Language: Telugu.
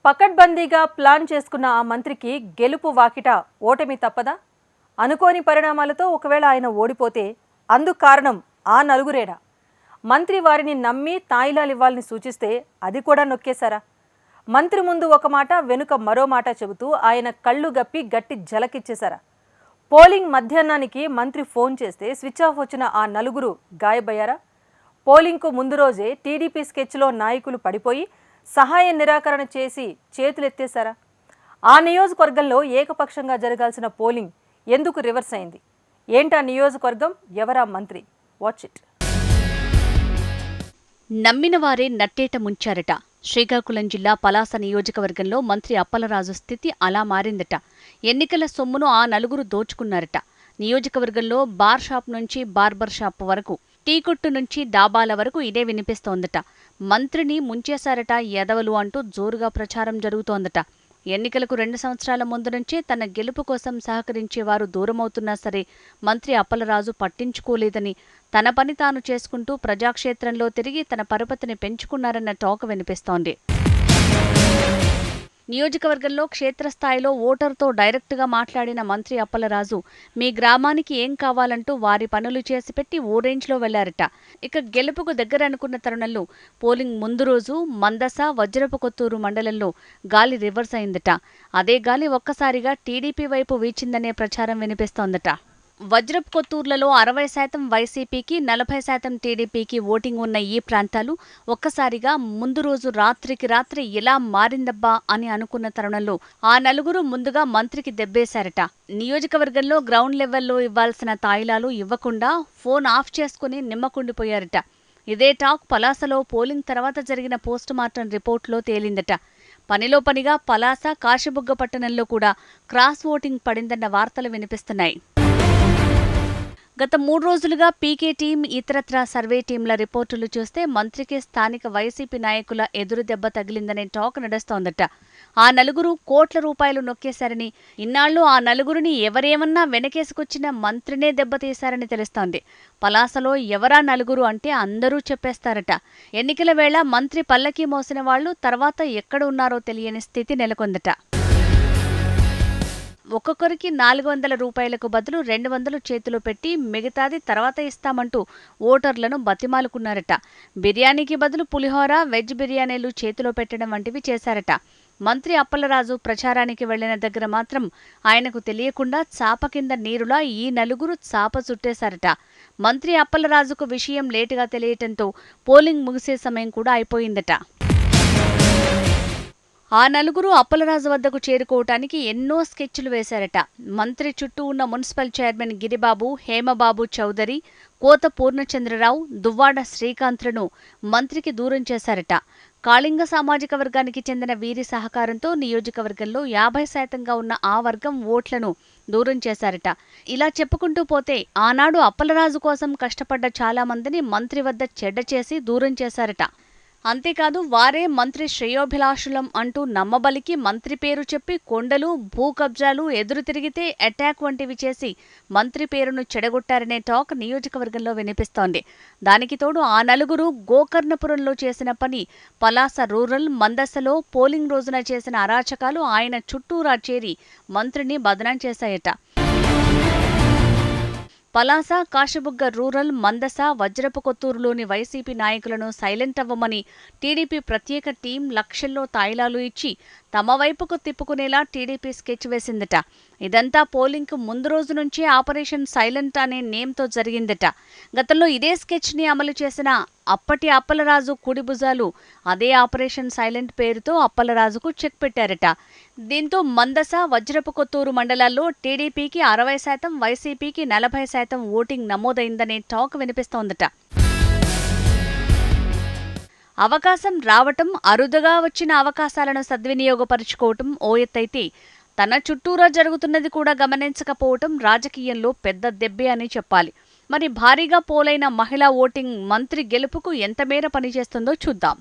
పకడ్బందీగా ప్లాన్ చేసుకున్న ఆ మంత్రికి గెలుపు వాకిట ఓటమి తప్పదా? అనుకోని పరిణామాలతో ఒకవేళ ఆయన ఓడిపోతే అందుకు కారణం ఆ నలుగురేనా? మంత్రి వారిని నమ్మి తాయిలాలివ్వాలని సూచిస్తే అది కూడా నొక్కేశారా? మంత్రి ముందు ఒక మాట వెనుక మరో మాట చెబుతూ ఆయన కళ్ళు గప్పి గట్టి జలకిచ్చేశారా? పోలింగ్ మధ్యాహ్నానికి మంత్రి ఫోన్ చేస్తే స్విచ్ ఆఫ్ వచ్చిన ఆ నలుగురు గాయబయ్యారా? పోలింగ్కు ముందు రోజే టీడీపీ స్కెచ్లో నాయకులు పడిపోయి సహాయ నిరాకరణ చేసి చేతులెత్తేశారా? ఆ నియోజకవర్గంలో ఏకపక్షంగా జరగాల్సిన పోలింగ్ ఎందుకు రివర్స్ అయింది? ఏంటా నియోజకవర్గం, ఎవరా మంత్రి? Watch it. నమ్మిన వారే నట్టేట ముంచారట. శ్రీకాకుళం జిల్లా పలాస నియోజకవర్గంలో మంత్రి అప్పలరాజు స్థితి అలా మారిందట. ఎన్నికల సొమ్మును ఆ నలుగురు దోచుకున్నారట. నియోజకవర్గంలో బార్ షాప్ నుంచి బార్బర్ షాప్ వరకు, టీ కొట్టు నుంచి డాబాల వరకు ఇదే వినిపిస్తోందట. మంత్రిని ముంచేశారట ఎదవలు అంటూ జోరుగా ప్రచారం జరుగుతోందట. ఎన్నికలకు 2 సంవత్సరాల ముందు నుంచే తన గెలుపు కోసం సహకరించేవారు దూరమవుతున్నా సరే మంత్రి అప్పలరాజు పట్టించుకోలేదని, తన పని తాను చేసుకుంటూ ప్రజాక్షేత్రంలో తిరిగి తన పరపతిని పెంచుకున్నారన్న టాక్ వినిపిస్తోంది. నియోజకవర్గంలో క్షేత్రస్థాయిలో ఓటర్తో డైరెక్టుగా మాట్లాడిన మంత్రి అప్పలరాజు మీ గ్రామానికి ఏం కావాలంటూ వారి పనులు చేసి పెట్టి ఓ రేంజ్లో వెళ్లారట. ఇక గెలుపుకు దగ్గర అనుకున్న తరుణంలో పోలింగ్ ముందు రోజు మందస, వజ్రపు కొత్తూరు మండలంలో గాలి రివర్స్ అయిందట. అదే గాలి ఒక్కసారిగా టీడీపీ వైపు వీచిందనే ప్రచారం వినిపిస్తోందట. వజ్రపు కొత్తూర్లలో 60% వైసీపీకి, 40% టీడీపీకి ఓటింగ్ ఉన్న ఈ ప్రాంతాలు ఒక్కసారిగా ముందు రోజు రాత్రికి రాత్రి ఎలా మారిందబ్బా అని అనుకున్న తరుణంలో ఆ నలుగురు ముందుగా మంత్రికి దెబ్బేశారట. నియోజకవర్గంలో గ్రౌండ్ లెవెల్లో ఇవ్వాల్సిన తాయిలాలు ఇవ్వకుండా ఫోన్ ఆఫ్ చేసుకుని నిమ్మకుండిపోయారట. ఇదే టాక్ పలాసలో పోలింగ్ తర్వాత జరిగిన పోస్టుమార్టం రిపోర్టులో తేలిందట. పనిలో పనిగా పలాస, కాశీబుగ్గ పట్టణంలో కూడా క్రాస్ ఓటింగ్ పడిందన్న వార్తలు వినిపిస్తున్నాయి. గత 3 రోజులుగా పీకే టీం, ఇతరత్రా సర్వే టీంల రిపోర్టులు చూస్తే మంత్రికి స్థానిక వైసీపీ నాయకుల ఎదురు దెబ్బ తగిలిందనే టాక్ నడుస్తోందట. ఆ నలుగురు కోట్ల రూపాయలు నొక్కేశారని, ఇన్నాళ్లు ఆ నలుగురిని ఎవరేమన్నా వెనకేసుకొచ్చిన మంత్రినే దెబ్బతీశారని తెలుస్తోంది. పలాసలో ఎవరా నలుగురు అంటే అందరూ చెప్పేస్తారట. ఎన్నికల వేళ మంత్రి పల్లకీ మోసిన వాళ్లు తర్వాత ఎక్కడ ఉన్నారో తెలియని స్థితి నెలకొందట. ఒక్కొక్కరికి 400 రూపాయలకు బదులు 200 చేతిలో పెట్టి మిగతాది తర్వాత ఇస్తామంటూ ఓటర్లను బతిమాలుకున్నారట. బిర్యానీకి బదులు పులిహోర, వెజ్ బిర్యానీలు చేతిలో పెట్టడం వంటివి చేశారట. మంత్రి అప్పలరాజు ప్రచారానికి వెళ్లిన దగ్గర మాత్రం ఆయనకు తెలియకుండా చాప కింద నీరులా ఈ నలుగురు చాప చుట్టేశారట. మంత్రి అప్పలరాజుకు విషయం లేటుగా తెలియటంతో పోలింగ్ ముగిసే సమయం కూడా అయిపోయిందట. ఆ నలుగురు అప్పలరాజు వద్దకు చేరుకోవటానికి ఎన్నో స్కెచ్లు వేశారట. మంత్రి చుట్టూ ఉన్న మున్సిపల్ చైర్మన్ గిరిబాబు, హేమబాబు చౌదరి, కోత పూర్ణచంద్రరావు, దువ్వాడ శ్రీకాంత్లను మంత్రికి దూరం చేశారట. కాళింగ సామాజిక వర్గానికి చెందిన వీరి సహకారంతో నియోజకవర్గంలో 50%గా ఉన్న ఆ వర్గం ఓట్లను దూరం చేశారట. ఇలా చెప్పుకుంటూ పోతే ఆనాడు అప్పలరాజు కోసం కష్టపడ్డ చాలా మందిని మంత్రి వద్ద చెడ్డ చేసి దూరం చేశారట. అంతేకాదు వారే మంత్రి శ్రేయోభిలాషులం అంటూ నమ్మబలికి మంత్రి పేరు చెప్పి కొండలు, భూ కబ్జాలు, ఎదురు తిరిగితే అటాక్ వంటివి చేసి మంత్రి పేరును చెడగొట్టారనే టాక్ నియోజకవర్గంలో వినిపిస్తోంది. దానికి తోడు ఆ నలుగురు గోకర్ణపురంలో చేసిన పని, పలాస రూరల్, మందసలో పోలింగ్ రోజున చేసిన అరాచకాలు ఆయన చుట్టూరా చేరి మంత్రిని బదనాం చేశాయట. పలాస, కాశీబుగ్గ రూరల్, మందస, వజ్రపు కొత్తూరులోని వైసీపీ నాయకులను సైలెంట్ అవ్వమని టీడీపీ ప్రత్యేక టీం లక్షల్లో తాయిలాలు ఇచ్చి తమ వైపుకు తిప్పుకునేలా టీడీపీ స్కెచ్ వేసిందట. ఇదంతా పోలింగ్కు ముందు రోజు నుంచే ఆపరేషన్ సైలెంట్ అనే నేమ్తో జరిగిందట. గతంలో ఇదే స్కెచ్ని అమలు చేసిన అప్పటి అప్పలరాజు కుడిభుజాలు అదే ఆపరేషన్ సైలెంట్ పేరుతో అప్పలరాజుకు చెక్ పెట్టారట. దీంతో మందస, వజ్రపు కొత్తూరు మండలాల్లో టీడీపీకి 60%, వైసీపీకి 40% ఓటింగ్ నమోదైందనే టాక్ వినిపిస్తోందట. అవకాశం రావటం, అరుదుగా వచ్చిన అవకాశాలను సద్వినియోగపరుచుకోవటం ఓ ఎత్తైతే తన చుట్టూరా జరుగుతున్నది కూడా గమనించకపోవటం రాజకీయంలో పెద్ద దెబ్బే అని చెప్పాలి. మరి భారీగా పోలైన మహిళా ఓటింగ్ మంత్రి గెలుపుకు ఎంత మేర పనిచేస్తుందో చూద్దాం.